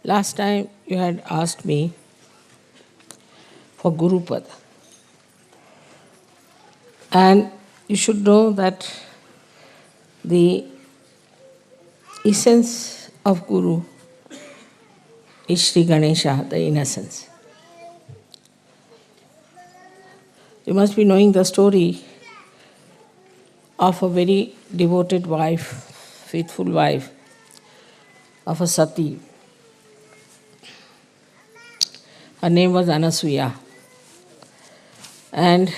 Last time you had asked me for Gurupad. And you should know that the essence of Guru is Sri Ganesha, the innocence. You must be knowing the story of a very devoted wife, faithful wife of a sati. Her name was Anasuya. And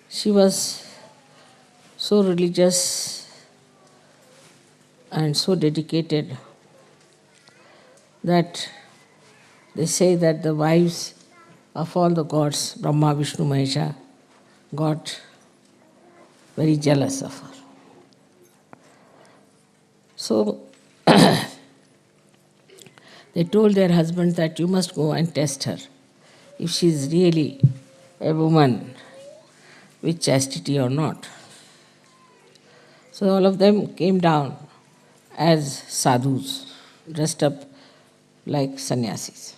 she was so religious and so dedicated that they say that the wives of all the gods, Brahma, Vishnu, Mahesha, got very jealous of her. So they told their husbands that you must go and test her if she is really a woman with chastity or not. So all of them came down as sadhus, dressed up like sannyasis.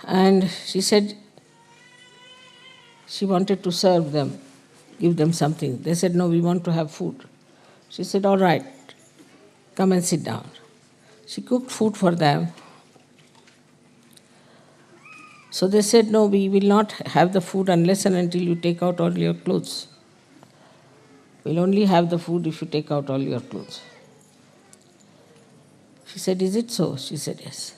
And she said she wanted to serve them, give them something. They said, no, we want to have food. She said, all right, come and sit down. She cooked food for them. So they said, no, we will not have the food unless and until you take out all your clothes. We'll only have the food if you take out all your clothes. She said, is it so? She said, yes.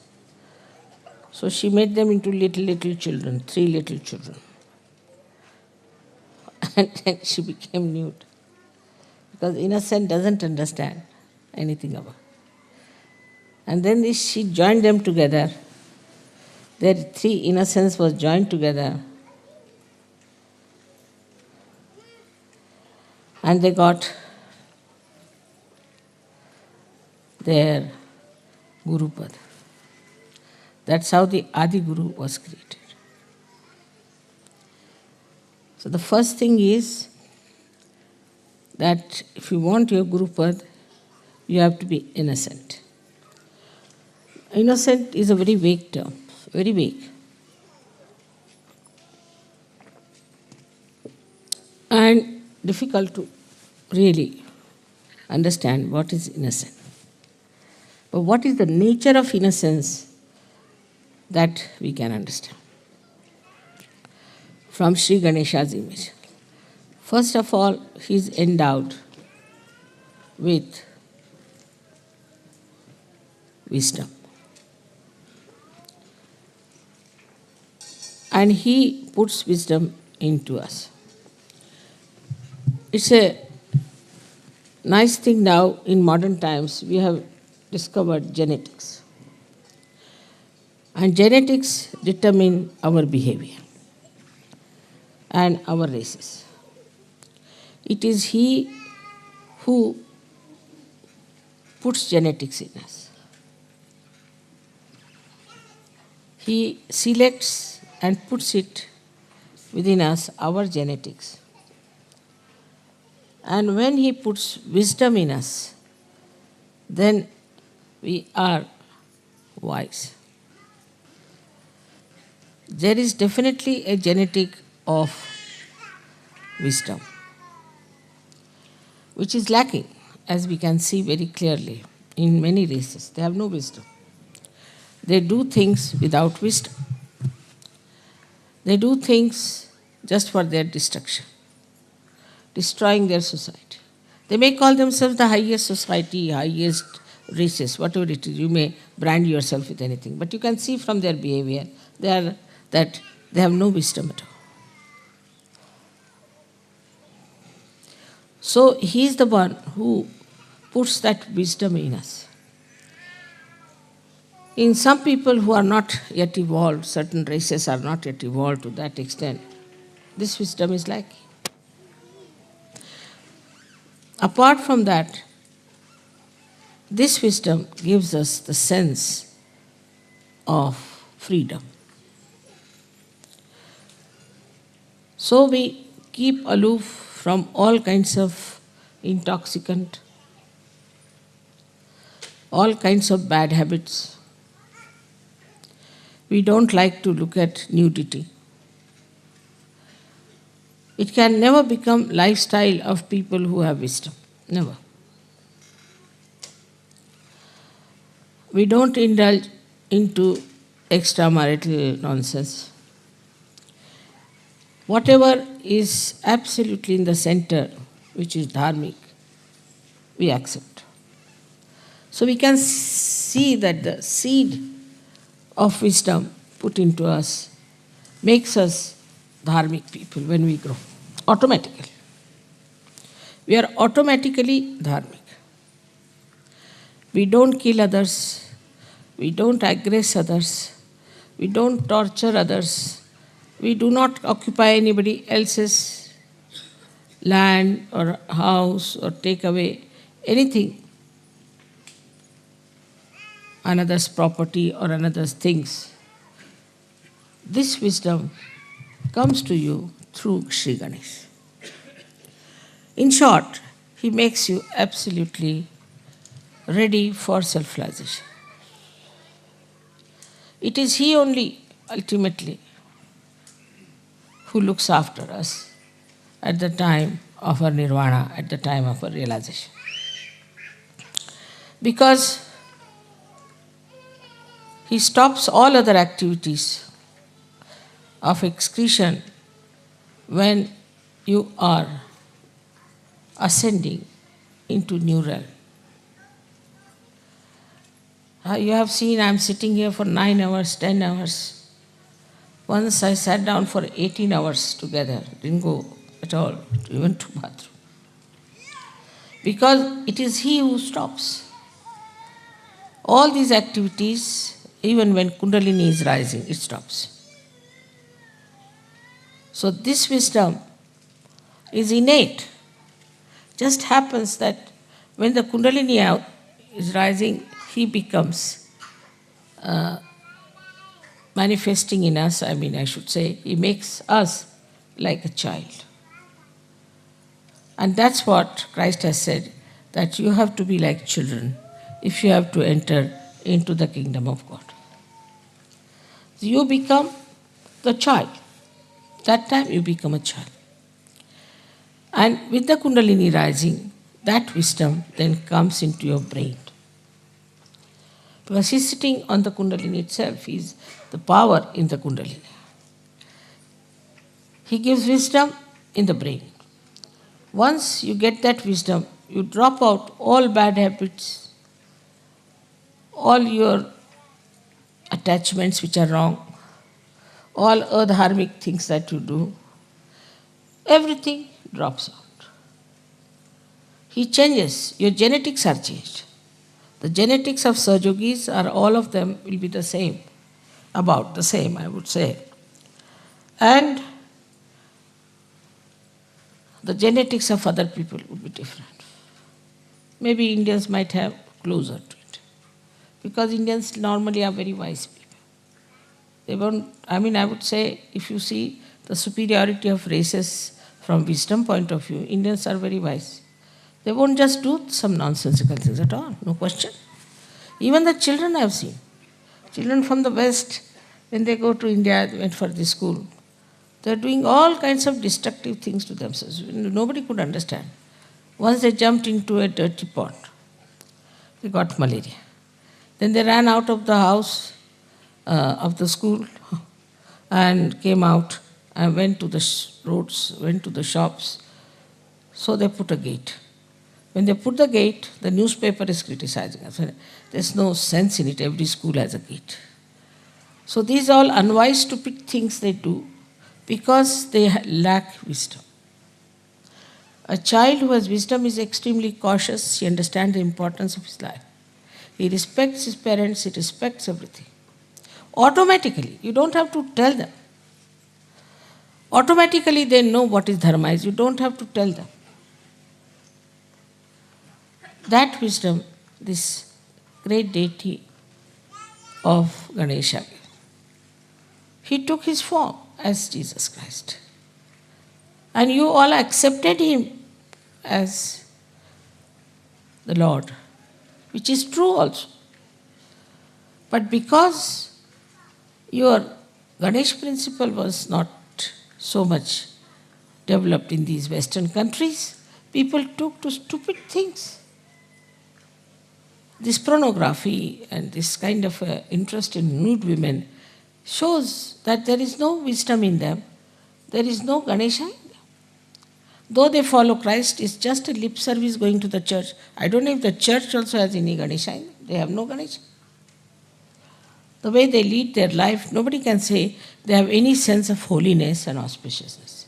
So she made them into little children, 3 little children. And then she became nude. Because innocent doesn't understand anything about it. And then she joined them together. Their 3 innocence was joined together. And they got their Gurupad. That's how the Adi Guru was created. So the first thing is that if you want your Gurupad, you have to be innocent. Innocent is a very vague term, very vague. And difficult to really understand what is innocent. But what is the nature of innocence that we can understand from Sri Ganesha's image. First of all, he is endowed with wisdom. And he puts wisdom into us. It's a nice thing now in modern times, we have discovered genetics. And genetics determine our behavior and our races. It is he who puts genetics in us. He selects and puts it within us, our genetics. And when he puts wisdom in us, then we are wise. There is definitely a genetic of wisdom, which is lacking, as we can see very clearly in many races. They have no wisdom. They do things without wisdom. They do things just for their destruction, destroying their society. They may call themselves the highest society, highest races, whatever it is. You may brand yourself with anything, but you can see from their behavior that they have no wisdom at all. So he is the one who puts that wisdom in us. In some people who are not yet evolved, certain races are not yet evolved to that extent, this wisdom is lacking. Apart from that, this wisdom gives us the sense of freedom. So we keep aloof from all kinds of intoxicant, all kinds of bad habits. We don't like to look at nudity. It can never become lifestyle of people who have wisdom. Never. We don't indulge into extramarital nonsense. Whatever is absolutely in the center, which is dharmic, we accept. So we can see that the seed of wisdom put into us makes us dharmic people when we grow, automatically. We are automatically dharmic. We don't kill others, we don't aggress others, we don't torture others, we do not occupy anybody else's land or house or take away anything, another's property or another's things. This wisdom comes to you through Sri Ganesh. In short, he makes you absolutely ready for self-realization. It is he only, ultimately, who looks after us at the time of our nirvana, at the time of our realization. Because he stops all other activities of excretion when you are ascending into new realm. You have seen I am sitting here for 9 hours, 10 hours. Once I sat down for 18 hours together, didn't go at all, even to bathroom. Because it is he who stops. All these activities, even when Kundalini is rising, it stops. So this wisdom is innate. Just happens that when the Kundalini is rising, he becomes manifesting in us, I should say, he makes us like a child. And that's what Christ has said, that you have to be like children if you have to enter into the kingdom of God. So you become the child. That time you become a child. And with the Kundalini rising, that wisdom then comes into your brain. Because he's sitting on the Kundalini itself, he's the power in the Kundalini. He gives wisdom in the brain. Once you get that wisdom, you drop out all bad habits, all your attachments which are wrong, all adharmic things that you do, everything drops out. He changes, your genetics are changed. The genetics of Sahajogis are all of them will be the same, about the same, I would say. And the genetics of other people would be different. Maybe Indians might have closer to it. Because Indians normally are very wise people. They won't, I would say, if you see the superiority of races from wisdom point of view, Indians are very wise. They won't just do some nonsensical things at all, no question. Even the children I have seen. Children from the West, when they go to India, they went for this school, they're doing all kinds of destructive things to themselves. Nobody could understand. Once they jumped into a dirty pond, they got malaria. Then they ran out of the house, of the school, and came out and went to the roads, went to the shops. So they put a gate. When they put the gate, the newspaper is criticizing us. There's no sense in it. Every school has a gate. So these are all unwise, stupid things they do because they lack wisdom. A child who has wisdom is extremely cautious. He understands the importance of his life. He respects his parents. He respects everything. Automatically, you don't have to tell them. Automatically, they know what is dharma is. You don't have to tell them. That wisdom, this great deity of Ganesha, he took his form as Jesus Christ. And you all accepted him as the Lord. which is true also. But because your Ganesh principle was not so much developed in these Western countries, people took to stupid things. This pornography and this kind of interest in nude women shows that there is no wisdom in them, there is no Ganesha in them. Though they follow Christ, it's just a lip service going to the church. I don't know if the church also has any Ganesha in them. They have no Ganesha. The way they lead their life, nobody can say they have any sense of holiness and auspiciousness.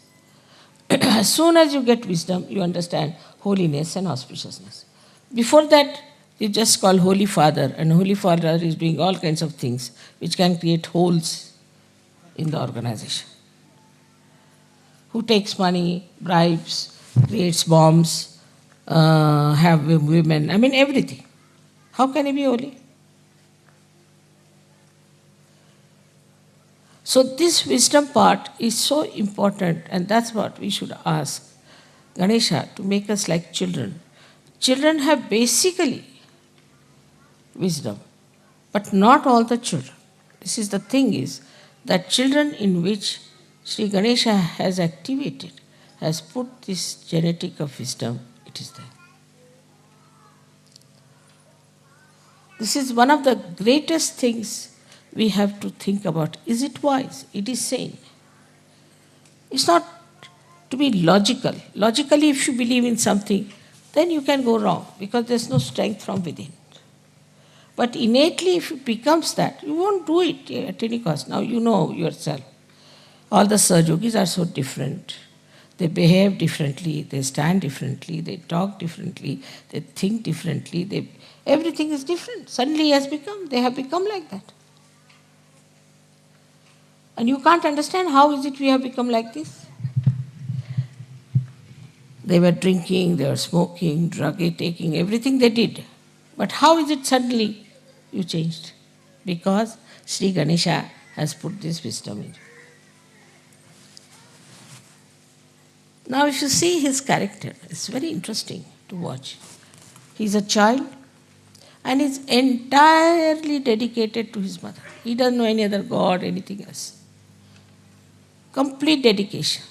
As soon as you get wisdom, you understand holiness and auspiciousness. Before that, you just call Holy Father, and Holy Father is doing all kinds of things which can create holes in the organization. Who takes money, bribes, creates bombs, have women, I mean everything. How can he be holy? So this wisdom part is so important, and that's what we should ask Ganesha to make us like children. Children have basically wisdom, but not all the children. This is the thing is that children in which Sri Ganesha has activated, has put this genetic of wisdom, it is there. This is one of the greatest things we have to think about. Is it wise? It is sane. It's not to be logical. Logically, if you believe in something, then you can go wrong because there's no strength from within. But innately, if it becomes that, you won't do it at any cost. Now you know yourself. All the Sahajogis are so different. They behave differently, they stand differently, they talk differently, they think differently. Everything is different. Suddenly they have become like that. And you can't understand how is it we have become like this. They were drinking, they were smoking, drug taking, everything they did. But how is it suddenly you changed? Because Sri Ganesha has put this wisdom in. Now if you see his character, it's very interesting to watch. He's a child and is entirely dedicated to his mother. He doesn't know any other god, anything else. Complete dedication.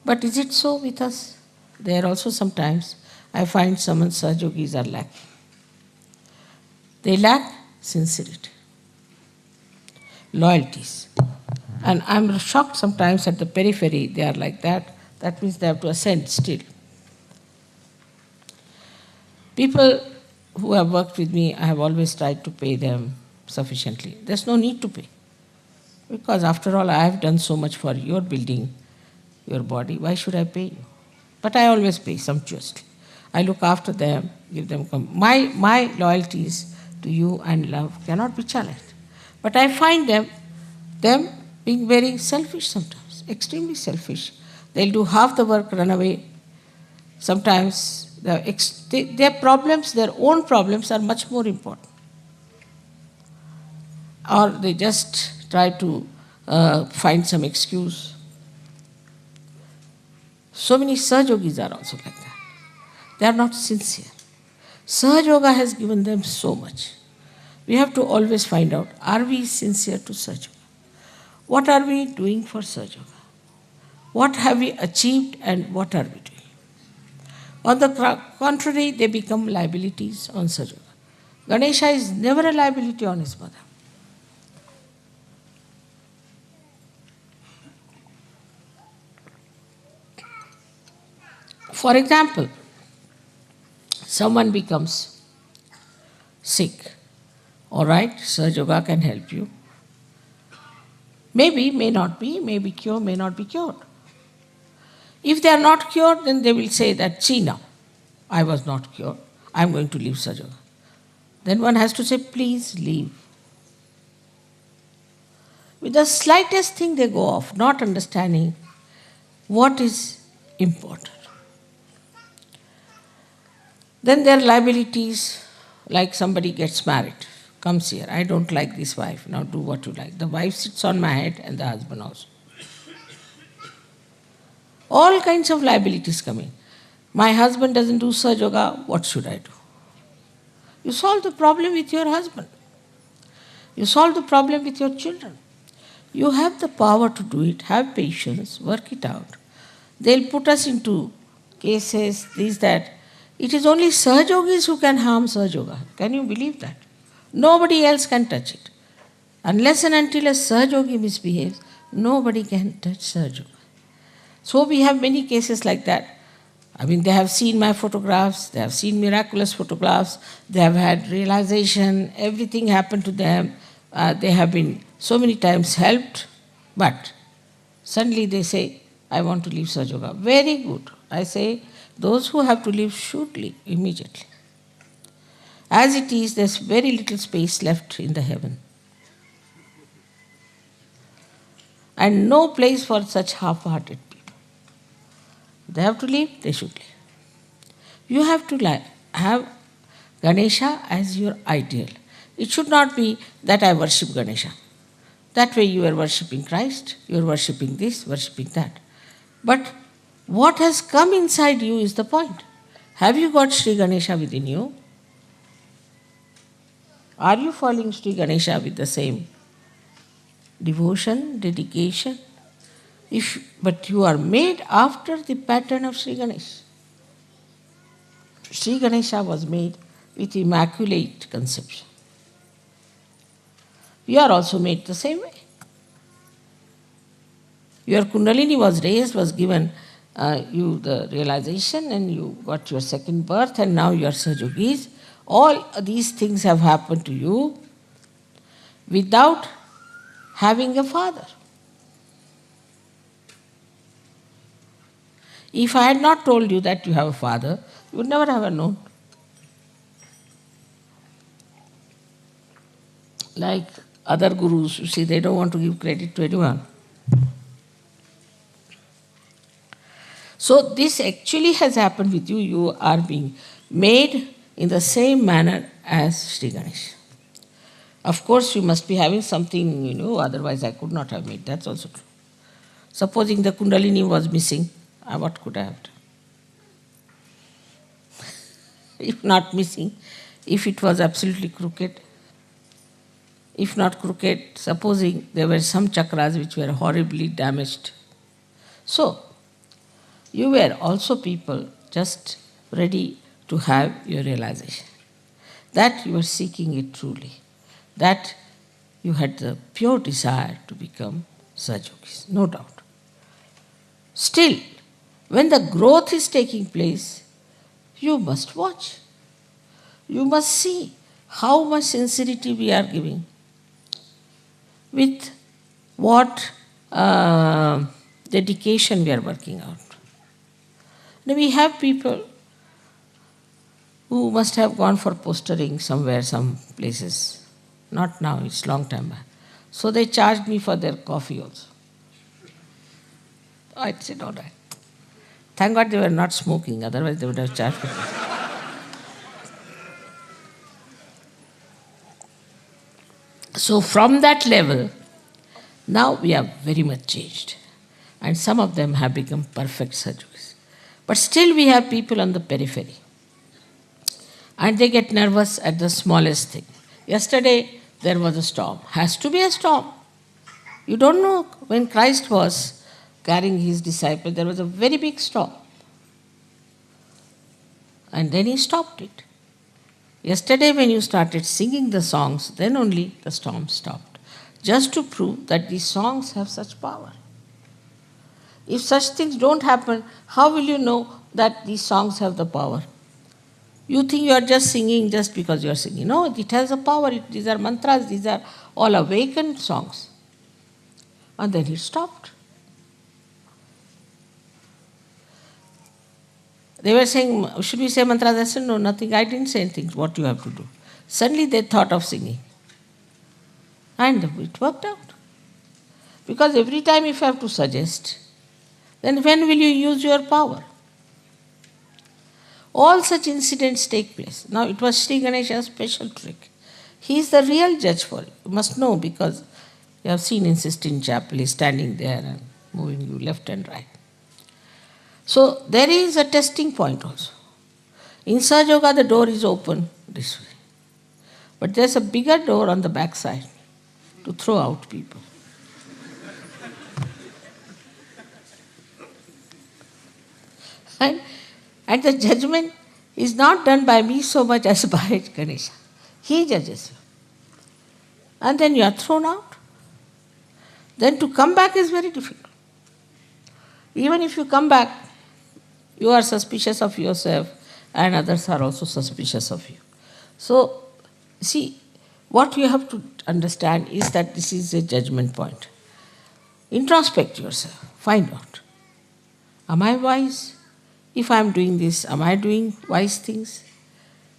But is it so with us? There also sometimes I find some Sahajogis are lacking. They lack sincerity, loyalties. And I'm shocked sometimes at the periphery, they are like that. That means they have to ascend still. People who have worked with me, I have always tried to pay them sufficiently. There's no need to pay. Because after all, I have done so much for your building, your body. Why should I pay you? But I always pay sumptuously. I look after them, give them my loyalties to you and love cannot be challenged. But I find them being very selfish sometimes, extremely selfish. They'll do half the work, run away. Sometimes their problems, their own problems are much more important. Or they just try to find some excuse. So many Sahajogis are also like that. They are not sincere. Sahajoga has given them so much. We have to always find out, are we sincere to Sahajoga? What are we doing for Sahajoga? What have we achieved and what are we doing? On the contrary, they become liabilities on Sahajoga. Ganesha is never a liability on his mother. For example, someone becomes sick. All right, Sahajoga can help you. Maybe, may not be, may be cured, may not be cured. If they are not cured, then they will say that, see now, I was not cured, I am going to leave Sahajoga. Then one has to say, please leave. With the slightest thing they go off, not understanding what is important. Then there are liabilities, like somebody gets married, comes here, I don't like this wife, now do what you like. The wife sits on my head and the husband also. All kinds of liabilities come in. My husband doesn't do Sahajoga, what should I do? You solve the problem with your husband. You solve the problem with your children. You have the power to do it. Have patience. Work it out. They'll put us into cases, this, that. It is only Sahajogis who can harm Sahajoga. Can you believe that? Nobody else can touch it. Unless and until a Sahajogi misbehaves, nobody can touch Sahajoga. So we have many cases like that. I mean, they have seen my photographs, they have seen miraculous photographs, they have had realization, everything happened to them. They have been so many times helped, but suddenly they say, I want to leave Sahajoga. Very good. I say, those who have to leave should leave immediately. As it is, there's very little space left in the heaven. And no place for such half-hearted people. They have to leave, they should leave. You have to have Ganesha as your ideal. It should not be that I worship Ganesha. That way you are worshipping Christ, you are worshipping this, worshipping that. But what has come inside you is the point. Have you got Sri Ganesha within you? Are you following Sri Ganesha with the same devotion, dedication? But you are made after the pattern of Sri Ganesha. Sri Ganesha was made with immaculate conception. You are also made the same way. Your Kundalini was raised, was given you the realization, and you got your second birth, and now you are Sahajogis. All these things have happened to you without having a father. If I had not told you that you have a father, you would never have known. Like other gurus, you see, they don't want to give credit to anyone. So this actually has happened with you. You are being made in the same manner as Sri Ganesha. Of course, you must be having something, otherwise I could not have made. That's also true. Supposing the Kundalini was missing, what could I have done? If not missing, if it was absolutely crooked, if not crooked, supposing there were some chakras which were horribly damaged. So, you were also people just ready to have your realization. That you were seeking it truly. That you had the pure desire to become Sahajogis, no doubt. Still, when the growth is taking place, you must watch. You must see how much sincerity we are giving, with what dedication we are working out. Now we have people who must have gone for postering somewhere, some places. Not now, it's long time back. So they charged me for their coffee also. I said, all right. Thank God they were not smoking, otherwise they would have charged me. So from that level, now we are very much changed. And some of them have become perfect Sahajogis. But still we have people on the periphery. And they get nervous at the smallest thing. Yesterday there was a storm. Has to be a storm. You don't know, when Christ was carrying his disciples, there was a very big storm. And then he stopped it. Yesterday when you started singing the songs, then only the storm stopped. Just to prove that these songs have such power. If such things don't happen, how will you know that these songs have the power? You think you are just singing just because you are singing. No, it has a power. These are mantras, these are all awakened songs. And then it stopped. They were saying, should we say mantras? I said, no, nothing. I didn't say anything. What you have to do. Suddenly they thought of singing. And it worked out. Because every time if you have to suggest, then when will you use your power? All such incidents take place. Now it was Sri Ganesha's special trick. He is the real judge for it. You must know, because you have seen in Sistine Chapel, he is standing there and moving you left and right. So there is a testing point also. In Sahaja Yoga, the door is open this way. But there's a bigger door on the backside to throw out people. And the judgment is not done by me so much as by Ganesha. He judges you. And then you are thrown out. Then to come back is very difficult. Even if you come back, you are suspicious of yourself and others are also suspicious of you. So, see, what you have to understand is that this is a judgment point. Introspect yourself. Find out. Am I wise? If I am doing this, am I doing wise things?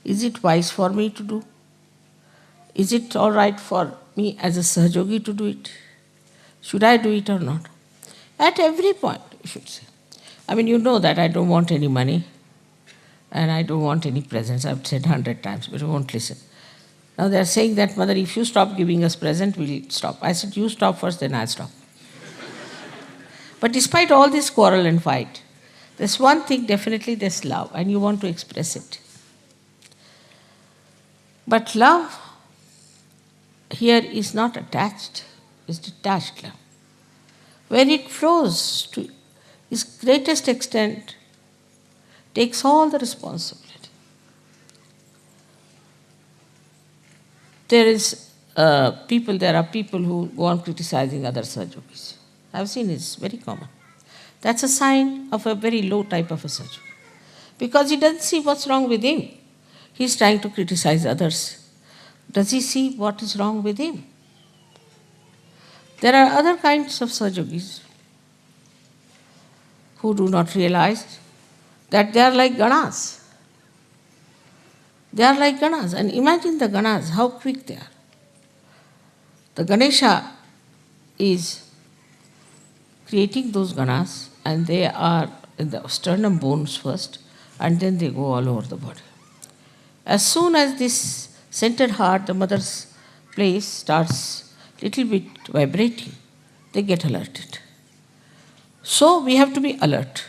Is it wise for me to do? Is it all right for me as a Sahajogi to do it? Should I do it or not? At every point, you should say. I mean, you know that I don't want any money and I don't want any presents. I've said 100 times, but you won't listen. Now they're saying that, Mother, if you stop giving us present, we'll stop. I said, you stop first, then I'll stop. But despite all this quarrel and fight, there's one thing, definitely there's love, and you want to express it. But love here is not attached, it's detached love. Where it flows to its greatest extent, takes all the responsibility. There are people who go on criticizing other Sahajogis. I've seen it's very common. That's a sign of a very low type of a Sahajogi. Because he doesn't see what's wrong with him. He's trying to criticize others. Does he see what is wrong with him? There are other kinds of Sahajogis who do not realize that they are like Ganas. They are like Ganas. And imagine the Ganas, how quick they are. The Ganesha is creating those Ganas, and they are in the sternum bones first, and then they go all over the body. As soon as this centered heart, the mother's place, starts little bit vibrating, they get alerted. So we have to be alert.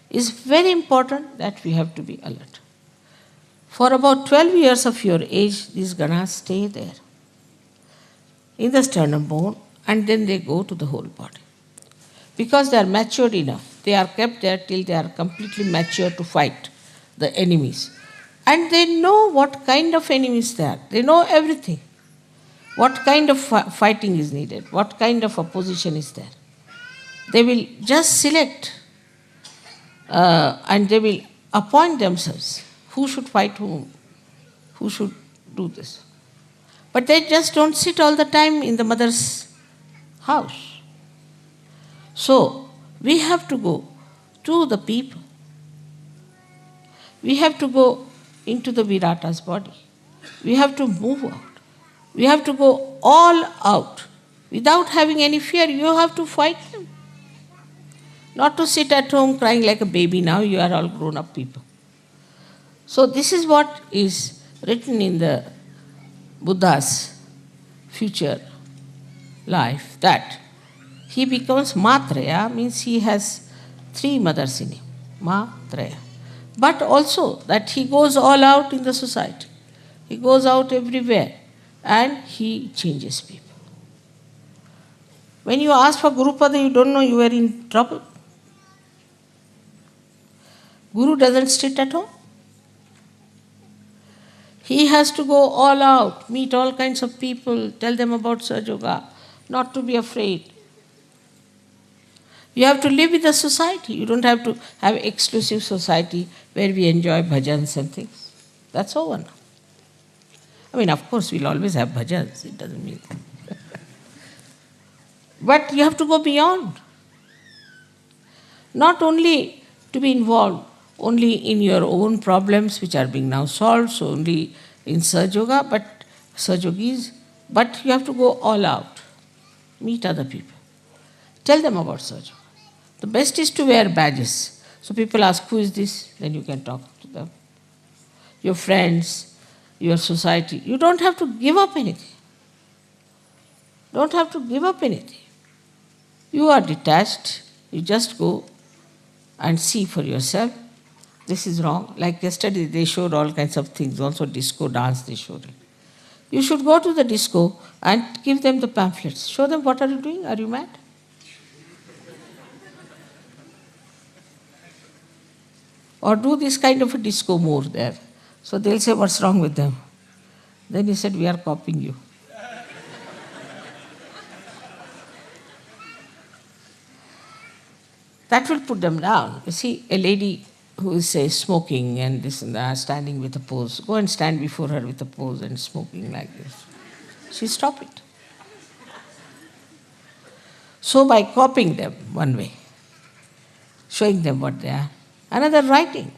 It's very important that we have to be alert. For about 12 years of your age, these Ganas stay there in the sternum bone, and then they go to the whole body. Because they are matured enough, they are kept there till they are completely mature to fight the enemies. And they know what kind of enemies they are. They know everything. What kind of fighting is needed, what kind of opposition is there. They will just select and they will appoint themselves who should fight whom, who should do this. But they just don't sit all the time in the mother's house. So, we have to go to the people. We have to go into the Virata's body. We have to move out. We have to go all out. Without having any fear, you have to fight them. Not to sit at home crying like a baby. Now you are all grown up people. So this is what is written in the Buddha's future life, that he becomes Matraya, means he has 3 mothers in him, Matraya. But also that he goes all out in the society. He goes out everywhere and he changes people. When you ask for Gurupada, you don't know you are in trouble. Guru doesn't sit at home. He has to go all out, meet all kinds of people, tell them about Sahaja, not to be afraid. You have to live with the society. You don't have to have exclusive society where we enjoy bhajans and things. That's over now. I mean, of course, we'll always have bhajans. It doesn't mean that. But you have to go beyond. Not only to be involved only in your own problems which are being now solved, so only in Sahaja, but Sahajogis, but you have to go all out. Meet other people. Tell them about Sahaja. The best is to wear badges. So people ask, who is this? Then you can talk to them. Your friends, your society. You don't have to give up anything. Don't have to give up anything. You are detached. You just go and see for yourself. This is wrong. Like yesterday, they showed all kinds of things, also disco dance they showed it. You should go to the disco and give them the pamphlets. Show them, what are you doing? Are you mad? Or do this kind of a disco more there. So they'll say, what's wrong with them? Then he said, we are copying you. That will put them down. You see, a lady who is, say, smoking and this and that, standing with a pose, go and stand before her with a pose and smoking like this. She stop it. So by copying them one way, showing them what they are. Another, writing.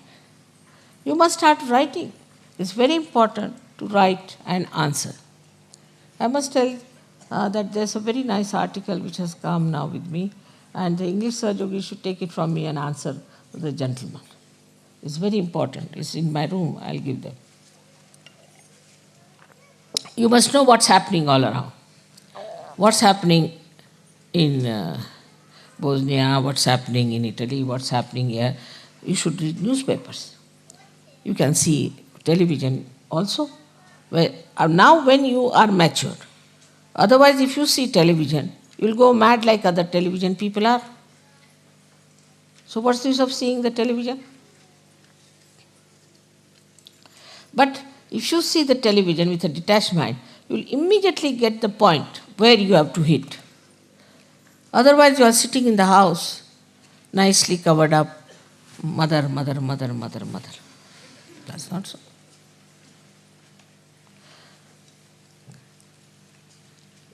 You must start writing. It's very important to write and answer. I must tell that there's a very nice article which has come now with me, and the English Sahajogis should take it from me and answer the gentleman. It's very important. It's in my room. I'll give them. You must know what's happening all around. What's happening in Bosnia, what's happening in Italy, what's happening here. You should read newspapers. You can see television also. Now when you are matured. Otherwise, if you see television, you'll go mad like other television people are. So what's the use of seeing the television? But if you see the television with a detached mind, you'll immediately get the point where you have to hit. Otherwise, you are sitting in the house, nicely covered up, mother. That's not so.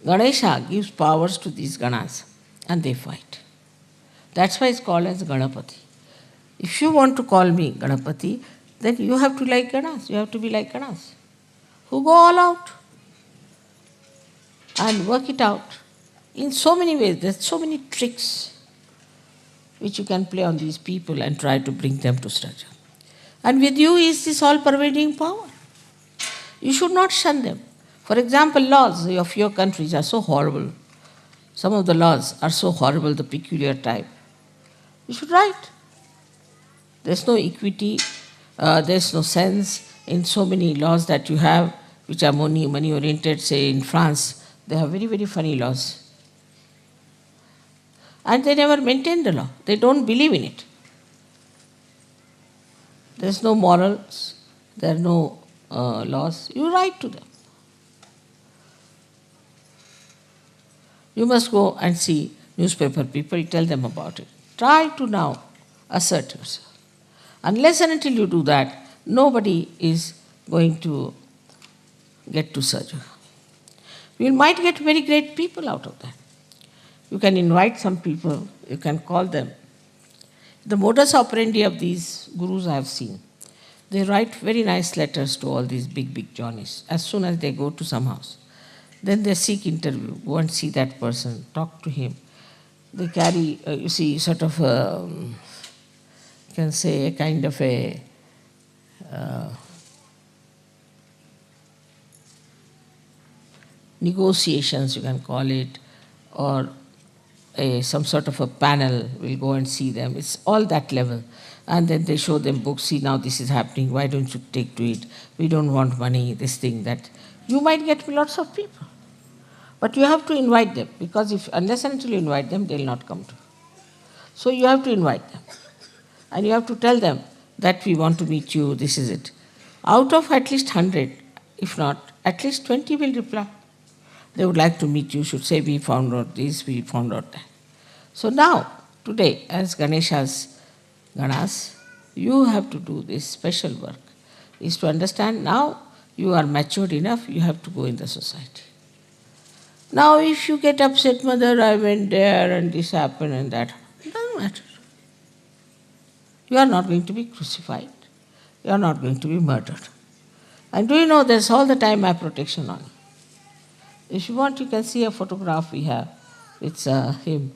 Ganesha gives powers to these Ganas and they fight. That's why it's called as Ganapati. If you want to call me Ganapati, then you have to like Ganas. You have to be like Ganas, who go all out and work it out in so many ways. There's so many tricks which you can play on these people and try to bring them to structure. And with you is this all-pervading power. You should not shun them. For example, laws of your countries are so horrible. Some of the laws are so horrible, the peculiar type. You should write. There's no equity, there's no sense in so many laws that you have, which are money-oriented. Say in France, they have very, very funny laws. And they never maintain the law. They don't believe in it. There's no morals, there are no laws. You write to them. You must go and see newspaper people, tell them about it. Try to now assert yourself. Unless and until you do that, nobody is going to get to Sahaja. You might get very great people out of that. You can invite some people, you can call them. The modus operandi of these gurus I have seen. They write very nice letters to all these big Johnnies as soon as they go to some house. Then they seek interview, go and see that person, talk to him. They carry, you see, sort of, you can say, a kind of a negotiations, you can call it, or some sort of a panel will go and see them. It's all that level. And then they show them books, see now this is happening, why don't you take to it? We don't want money, this thing, that. You might get lots of people. But you have to invite them, because unless and until you invite them, they'll not come to you. So you have to invite them. And you have to tell them that we want to meet you, this is it. Out of at least 100, if not, at least 20 will reply. They would like to meet you, should say, we found out this, we found out that. So now, today, as Ganesha's Ganas, you have to do this special work, is to understand now you are matured enough, you have to go in the society. Now if you get upset, mother, I went there and this happened and that, it doesn't matter. You are not going to be crucified. You are not going to be murdered. And do you know there's all the time my protection on you. If you want, you can see a photograph we have. It's him.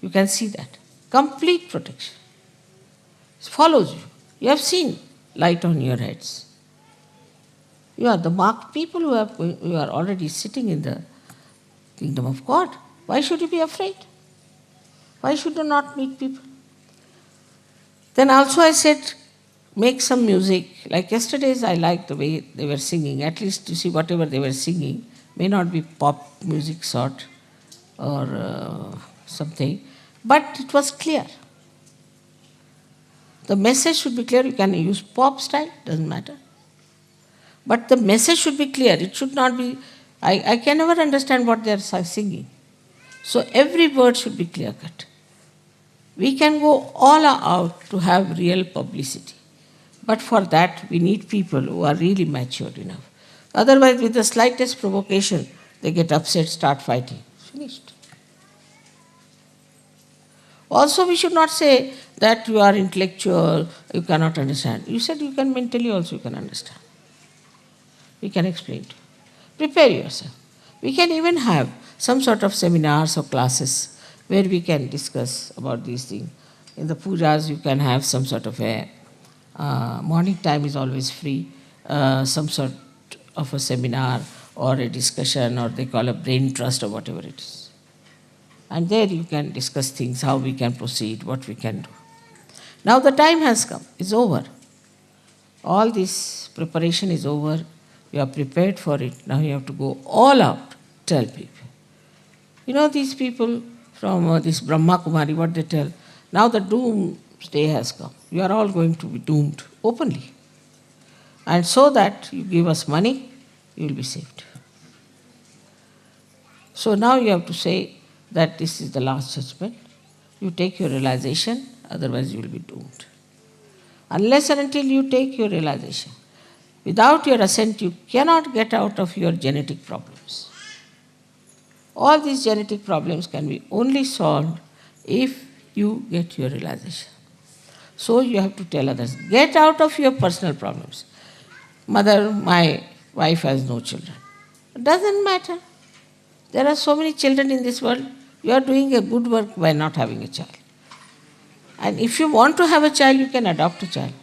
You can see that. Complete protection. It follows you. You have seen light on your heads. You are the marked people who are already sitting in the kingdom of God. Why should you be afraid? Why should you not meet people? Then also I said, make some music. Like yesterday's, I liked the way they were singing. At least you see whatever they were singing may not be pop music sort or something, but it was clear. The message should be clear. You can use pop style, doesn't matter. But the message should be clear. It should not be, I can never understand what they are singing. So every word should be clear cut. We can go all out to have real publicity. But for that, we need people who are really mature enough. Otherwise, with the slightest provocation, they get upset, start fighting. Finished. Also, we should not say that you are intellectual, you cannot understand. You said you can mentally also you can understand. We can explain to you. Prepare yourself. We can even have some sort of seminars or classes where we can discuss about these things. In the pujas, you can have some sort of a morning time is always free, some sort of a seminar or a discussion, or they call a brain trust or whatever it is. And there you can discuss things, how we can proceed, what we can do. Now the time has come, it's over. All this preparation is over. You are prepared for it. Now you have to go all out, tell people. You know these people from this Brahma Kumari, what they tell? Now the doomsday has come. You are all going to be doomed openly. And so that you give us money, you will be saved. So now you have to say that this is the last judgment. You take your realization, otherwise you will be doomed. Unless and until you take your realization, without your assent, you cannot get out of your genetic problems. All these genetic problems can be only solved if you get your realization. So you have to tell others, get out of your personal problems. Mother, my wife has no children. It doesn't matter. There are so many children in this world. You are doing a good work by not having a child. And if you want to have a child, you can adopt a child.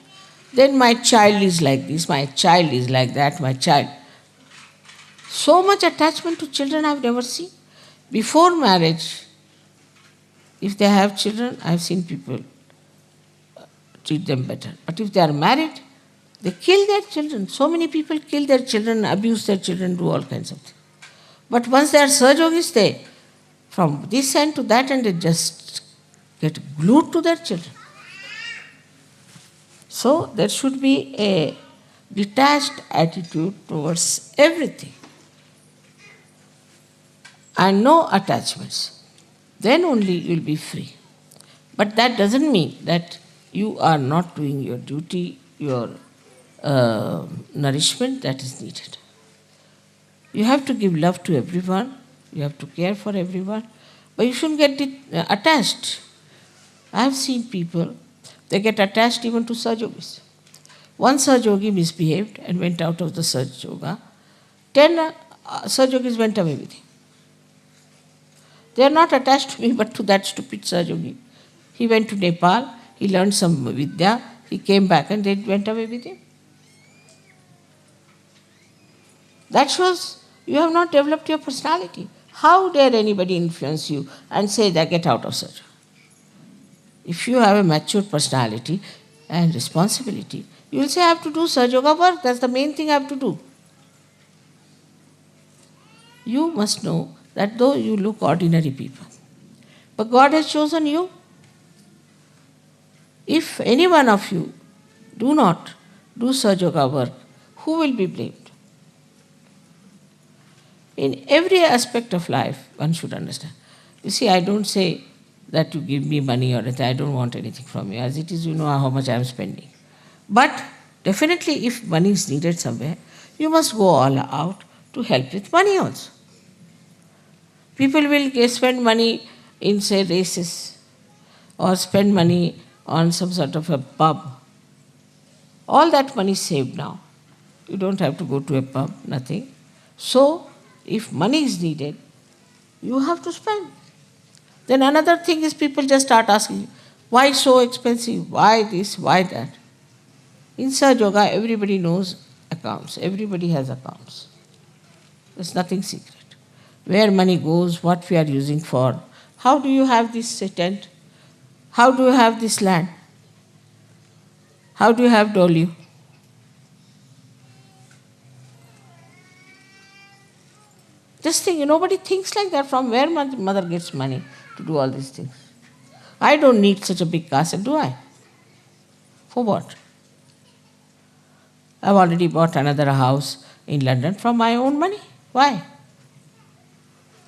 Then my child is like this, my child is like that, my child. So much attachment to children I have never seen. Before marriage, if they have children, I have seen people treat them better. But if they are married, they kill their children. So many people kill their children, abuse their children, do all kinds of things. But once they are Sahajogis, they, from this end to that end, they just get glued to their children. So there should be a detached attitude towards everything and no attachments. Then only you will be free. But that doesn't mean that you are not doing your duty, your nourishment that is needed. You have to give love to everyone, you have to care for everyone, but you shouldn't get attached. I have seen people, they get attached even to Sahajogis. One Sahajogi misbehaved and went out of the Sahajoga. 10 Sahajogis went away with him. They are not attached to me but to that stupid Sahajogi. He went to Nepal, he learned some Vidya, he came back and they went away with him. That shows you have not developed your personality. How dare anybody influence you and say that get out of Sahajoga? If you have a mature personality and responsibility, you will say I have to do Sahajoga work, that's the main thing I have to do. You must know that though you look ordinary people, but God has chosen you. If any one of you do not do Sahajoga work, who will be blamed? In every aspect of life, one should understand. You see, I don't say that you give me money or anything. I don't want anything from you. As it is, you know how much I am spending. But definitely, if money is needed somewhere, you must go all out to help with money also. People will spend money in, say, races or spend money on some sort of a pub. All that money is saved now. You don't have to go to a pub, nothing. So, if money is needed, you have to spend. Then another thing is people just start asking, why so expensive? Why this? Why that? In Sahajoga, everybody knows accounts. Everybody has accounts. There's nothing secret. Where money goes, what we are using for. How do you have this tent? How do you have this land? How do you have Dolio? Just think, nobody thinks like that. From where mother gets money to do all these things? I don't need such a big castle, do I? For what? I've already bought another house in London from my own money. Why?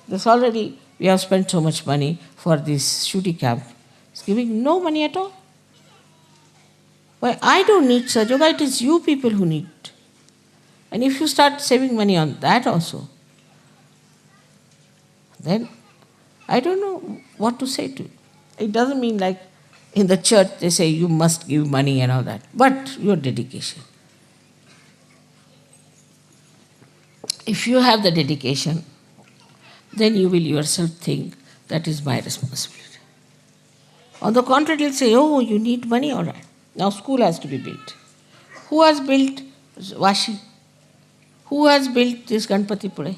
We have spent so much money for this shooting camp. It's giving no money at all. Why? I don't need Sahaja, it is you people who need. And if you start saving money on that also, then I don't know what to say to you. It doesn't mean like in the church they say you must give money and all that, but your dedication. If you have the dedication, then you will yourself think that is my responsibility. On the contrary, you'll say, oh, you need money, all right. Now school has to be built. Who has built Vashi? Who has built this Ganpati Pure?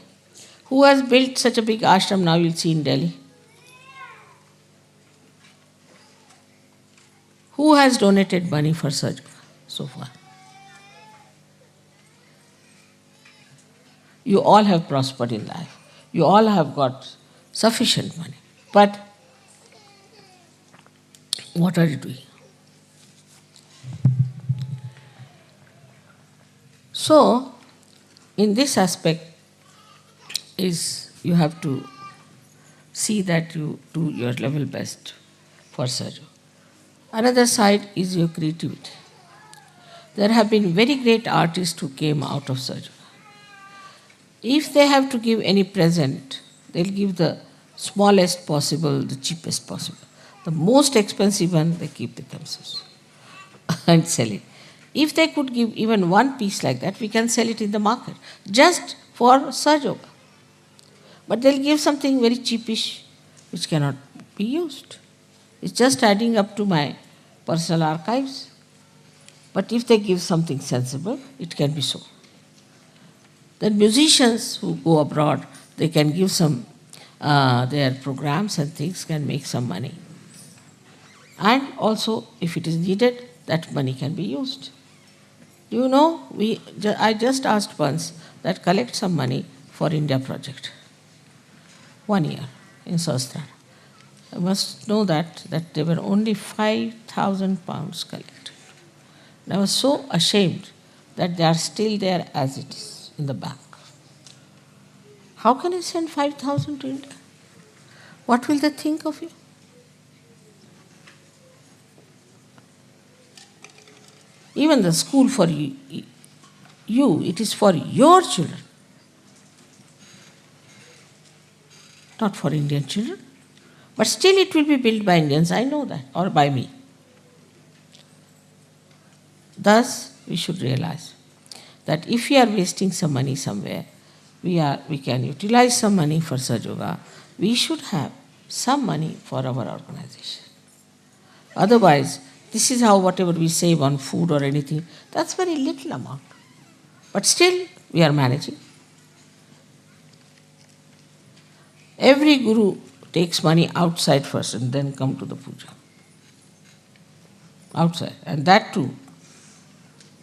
Who has built such a big ashram now you'll see in Delhi? Who has donated money for Sahaja so far? You all have prospered in life. You all have got sufficient money. But what are you doing? So, in this aspect, you have to see that you do your level best for Sahaja. Another side is your creativity. There have been very great artists who came out of Sahaja. If they have to give any present, they'll give the smallest possible, the cheapest possible. The most expensive one, they keep with themselves and sell it. If they could give even one piece like that, we can sell it in the market, just for Sahaja. But they'll give something very cheapish, which cannot be used. It's just adding up to my personal archives. But if they give something sensible, it can be so. Then musicians who go abroad, they can give some, their programs and things can make some money. And also, if it is needed, that money can be used. Do you know, I just asked once that collect some money for India project. 1 year in Sahasrara. I must know that there were only 5,000 pounds collected. And I was so ashamed that they are still there as it is in the bank. How can I send 5,000 to India? What will they think of you? Even the school for you, it is for your children, not for Indian children. But still it will be built by Indians, I know that, or by me. Thus, we should realize that if we are wasting some money somewhere, we can utilize some money for Sahaja. We should have some money for our organization. Otherwise, this is how whatever we save on food or anything, that's very little amount. But still, we are managing. Every guru takes money outside first and then come to the puja. Outside. And that too,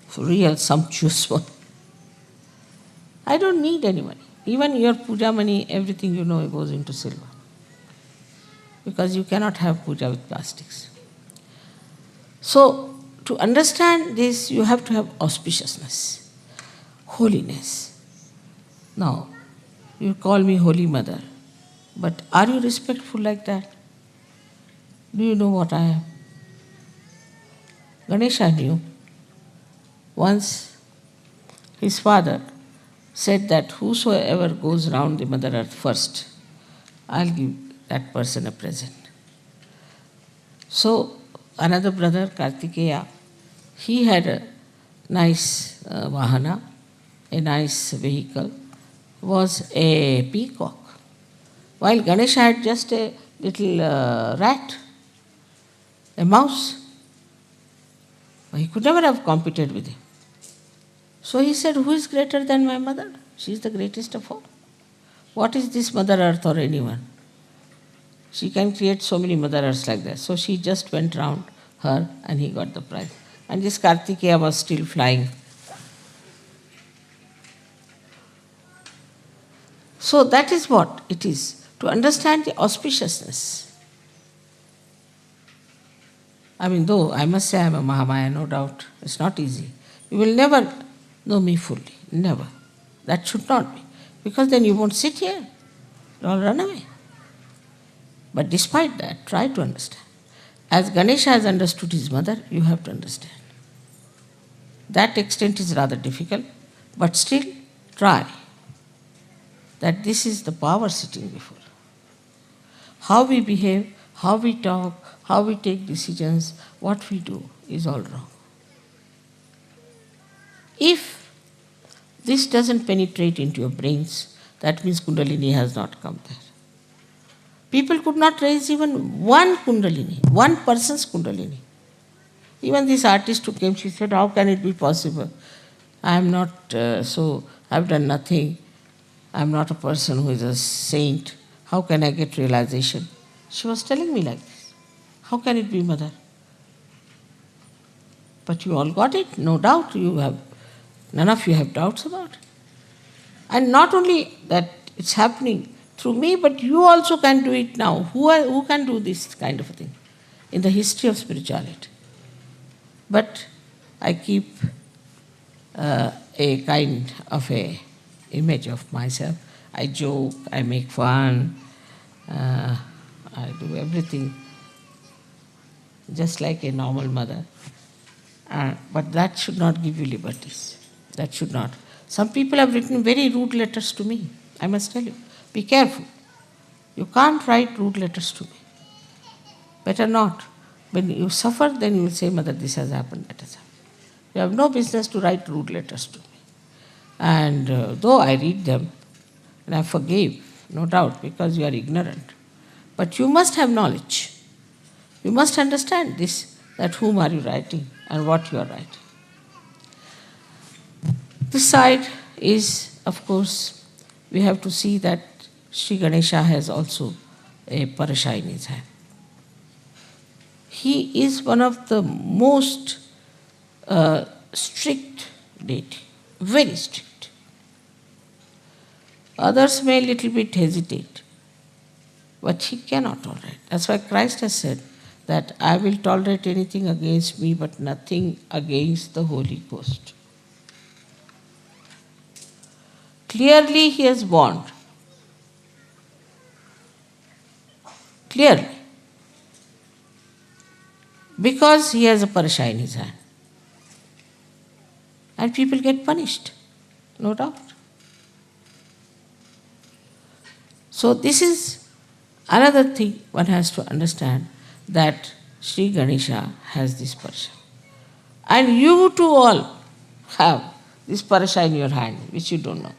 for real sumptuous one. I don't need any money. Even your puja money, everything you know goes into silver. Because you cannot have puja with plastics. So, to understand this, you have to have auspiciousness, holiness. Now, you call me Holy Mother, but are you respectful like that? Do you know what I am? Ganesha knew. Once, his father said that whosoever goes round the Mother Earth first, I'll give that person a present. So, another brother, Kartikeya, he had a nice vahana, a nice vehicle, was a peacock. While Ganesha had just a little rat, a mouse. He could never have competed with him. So he said, who is greater than my mother? She is the greatest of all. What is this Mother Earth or anyone? She can create so many Mother Earths like that. So she just went round her and he got the prize. and this Kartikeya was still flying. So that is what it is, to understand the auspiciousness. I mean, though I must say I am a Mahamaya, no doubt, it's not easy. You will never know me fully, never. That should not be, because then you won't sit here, you'll run away. But despite that, try to understand. As Ganesha has understood his mother, you have to understand. That extent is rather difficult, but still try. That this is the power sitting before. How we behave, how we talk, how we take decisions, what we do is all wrong. If this doesn't penetrate into your brains, that means Kundalini has not come there. People could not raise even one Kundalini, one person's Kundalini. Even this artist who came, she said, how can it be possible? I am not I've done nothing. I am not a person who is a saint. How can I get realization? She was telling me like this. How can it be, mother? But you all got it, no doubt. None of you have doubts about it. And not only that it's happening through me, but you also can do it now. Who can do this kind of a thing in the history of spirituality? But I keep a kind of a image of myself. I joke, I make fun, I do everything just like a normal mother. But that should not give you liberties. That should not. Some people have written very rude letters to me. I must tell you, be careful. You can't write rude letters to me. Better not. When you suffer, then you will say, Mother, this has happened, that has happened. You have no business to write rude letters to me. And though I read them, and I forgive, no doubt, because you are ignorant. But you must have knowledge. You must understand this, that whom are you writing and what you are writing. This side is, of course, we have to see that Sri Ganesha has also a parasha in his hand. He is one of the most strict deity, very strict. Others may a little bit hesitate, but he cannot tolerate. That's why Christ has said that I will tolerate anything against me, but nothing against the Holy Ghost. Clearly he has warned. Clearly. Because he has a parasha in his hand. And people get punished, no doubt. So this is another thing one has to understand, that Sri Ganesha has this parasha. And you too all have this parasha in your hand, which you don't know.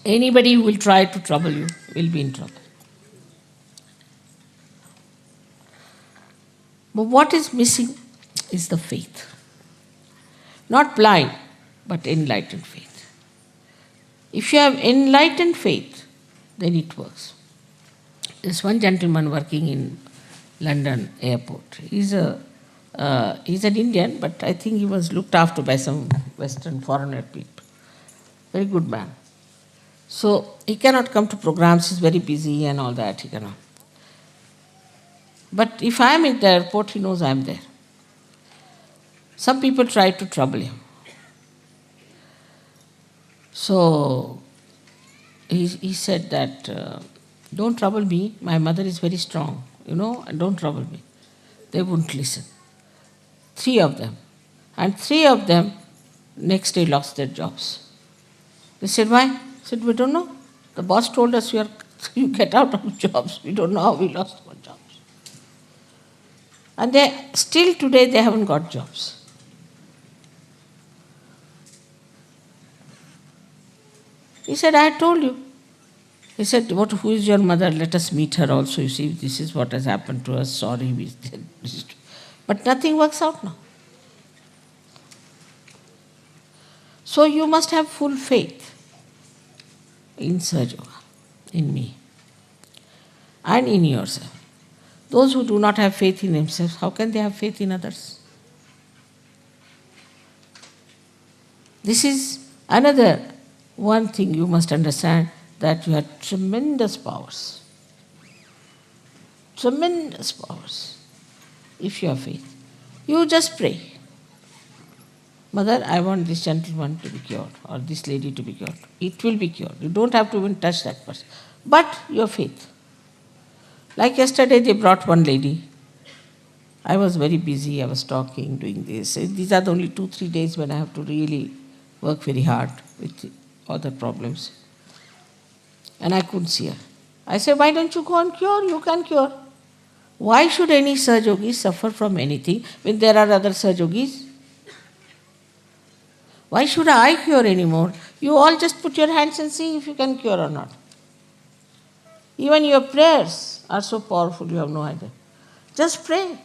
Anybody who will try to trouble you will be in trouble. But what is missing is the faith. Not blind, but enlightened faith. If you have enlightened faith, then it works. There's one gentleman working in London airport. He's an Indian, but I think he was looked after by some Western foreigner people. Very good man. So he cannot come to programs, he's very busy and all that, he cannot. But if I am at the airport, he knows I am there. Some people try to trouble him. So he said that, don't trouble me, my mother is very strong, and don't trouble me. They wouldn't listen. 3 of them. And 3 of them next day lost their jobs. They said, why? I said, we don't know. The boss told us you get out of jobs. We don't know how we lost our jobs. And still today they haven't got jobs. He said, I told you. He said, who is your mother? Let us meet her also. You see, this is what has happened to us. Sorry. But nothing works out now. So you must have full faith in Sahaja Yoga, in me, and in yourself. Those who do not have faith in themselves, how can they have faith in others? This is another one thing you must understand, that you have tremendous powers. Tremendous powers if you have faith. You just pray. Mother, I want this gentleman to be cured or this lady to be cured. It will be cured. You don't have to even touch that person. But your faith. Like yesterday they brought one lady. I was very busy, I was talking, doing this. These are the only 2-3 days when I have to really work very hard with other problems. And I couldn't see her. I said, why don't you go and cure? You can cure. Why should any Sahaja suffer from anything when there are other Sahaja? Why should I cure anymore? You all just put your hands and see if you can cure or not. Even your prayers are so powerful, you have no idea. Just pray.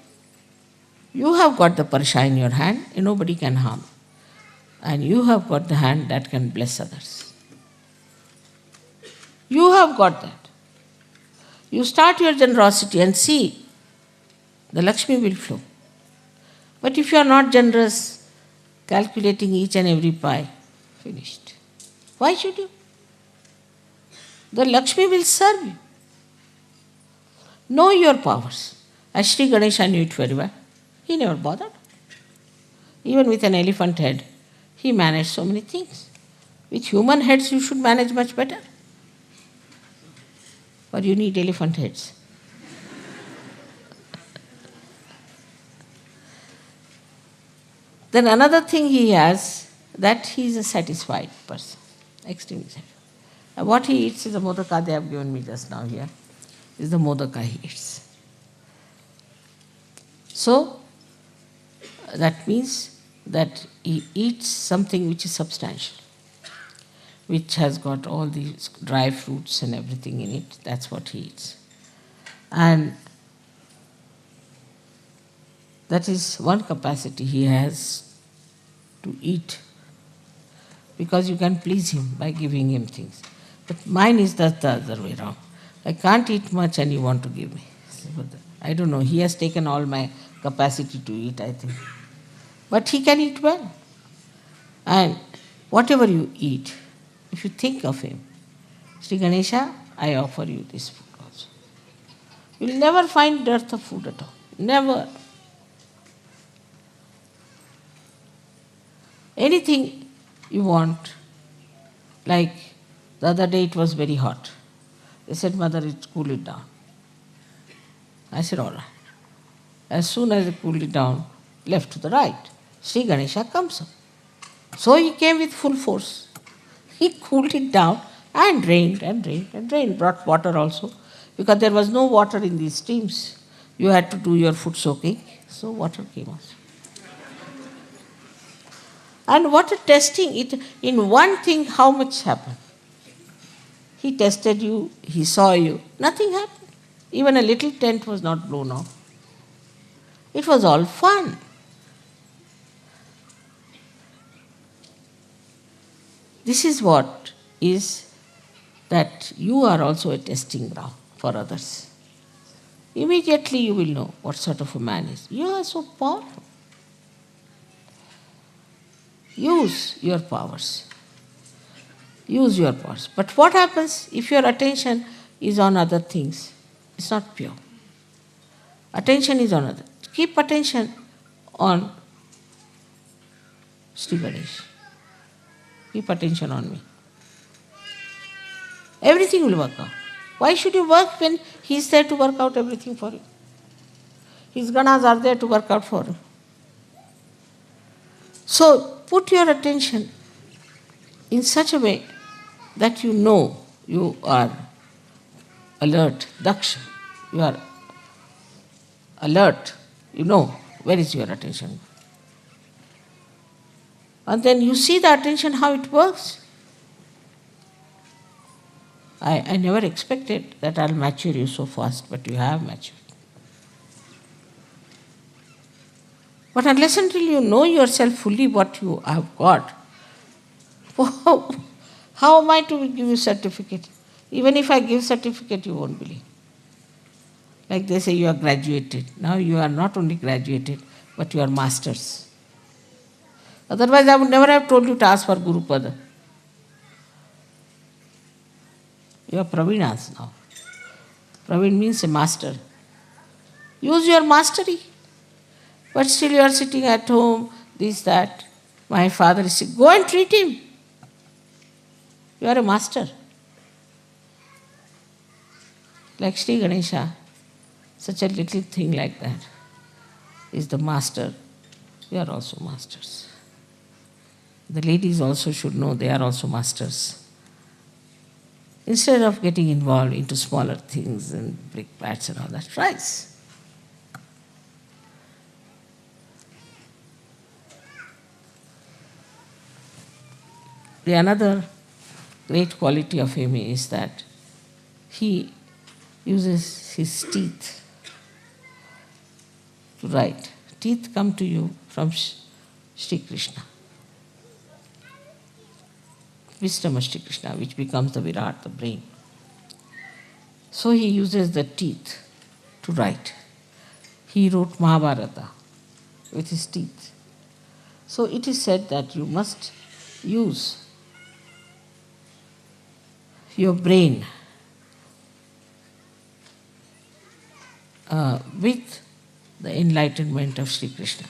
You have got the parsha in your hand, and nobody can harm. And you have got the hand that can bless others. You have got that. You start your generosity and see, the Lakshmi will flow. But if you are not generous, calculating each and every pie, finished. Why should you? The Lakshmi will serve you. Know your powers. As Sri Ganesha knew it very well. He never bothered. Even with an elephant head, he managed so many things. With human heads, you should manage much better. But you need elephant heads. Then another thing he has, that he is a satisfied person, extremely satisfied. What he eats is the modaka they have given me just now here. Is the modaka he eats. So, that means that he eats something which is substantial, which has got all these dry fruits and everything in it. That's what he eats. And that is one capacity he has to eat, because you can please him by giving him things. But mine is the other way around. I can't eat much and you want to give me. I don't know, he has taken all my capacity to eat, I think. But he can eat well. And whatever you eat, if you think of him, Sri Ganesha, I offer you this food also. You will never find dearth of food at all. Never. Anything you want, like the other day it was very hot. They said, Mother, cool it down. I said, all right. As soon as I cooled it down, left to the right, Sri Ganesha comes up. So he came with full force. He cooled it down and rained and rained and rained. Brought water also, because there was no water in these streams. You had to do your foot soaking, so water came also. And water testing, it in one thing, how much happened? He tested you, he saw you, nothing happened. Even a little tent was not blown off. It was all fun. This is what is that you are also a testing ground for others. Immediately you will know what sort of a man is. You are so powerful. Use your powers. Use your powers. But what happens if your attention is on other things? It's not pure. Attention is on other. Keep attention on Sri Ganesh. Keep attention on me. Everything will work out. Why should you work when he is there to work out everything for you? His ganas are there to work out for you. So put your attention in such a way that you know you are alert, daksha. You are alert. You know where is your attention. And then you see the attention, how it works. I never expected that I'll mature you so fast, but you have matured. But unless until you know yourself fully what you have got, how am I to give you certificate? Even if I give certificate, you won't believe. Like they say, you are graduated. Now you are not only graduated, but you are masters. Otherwise, I would never have told you to ask for Guru Pada. You are Pravinas now. Praveen means a master. Use your mastery. But still you are sitting at home, this, that. My father is sick. Go and treat him. You are a master. Like Sri Ganesha, such a little thing like that is the master. You are also masters. The ladies also should know they are also masters. Instead of getting involved into smaller things and brick bats and all that, rise. The another great quality of him is that he uses his teeth to write. Teeth come to you from Sri Krishna. Wisdom of Sri Krishna, which becomes the Virat, the brain. So he uses the teeth to write. He wrote Mahabharata with his teeth. So it is said that you must use your brain with the enlightenment of Sri Krishna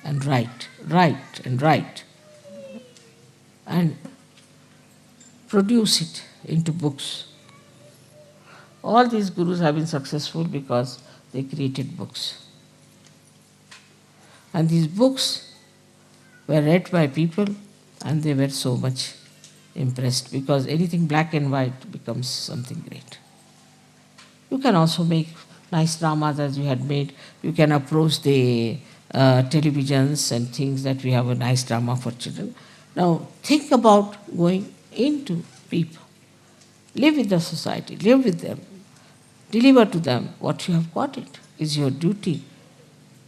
and write and produce it into books. All these gurus have been successful because they created books. And these books were read by people and they were so much impressed because anything black and white becomes something great. You can also make nice dramas as we had made. You can approach the televisions and things that we have a nice drama for children. Now think about going into people. Live with the society, live with them. Deliver to them what you have got. It is your duty.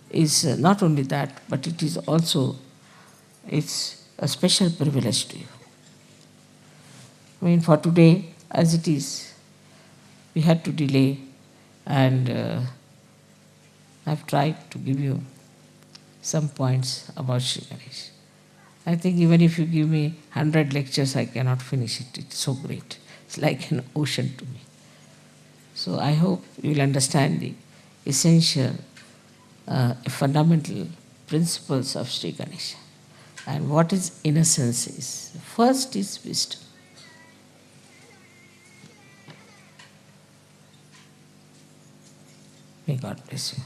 Is not only that, but it is also, it's a special privilege to you. I mean, for today, as it is, we had to delay, and I've tried to give you some points about Sri Ganesh. I think even if you give me 100 lectures, I cannot finish it. It's so great. It's like an ocean to me. So I hope you will understand the essential, fundamental principles of Sri Ganesha. And what is innocence is. First is wisdom. May God bless you.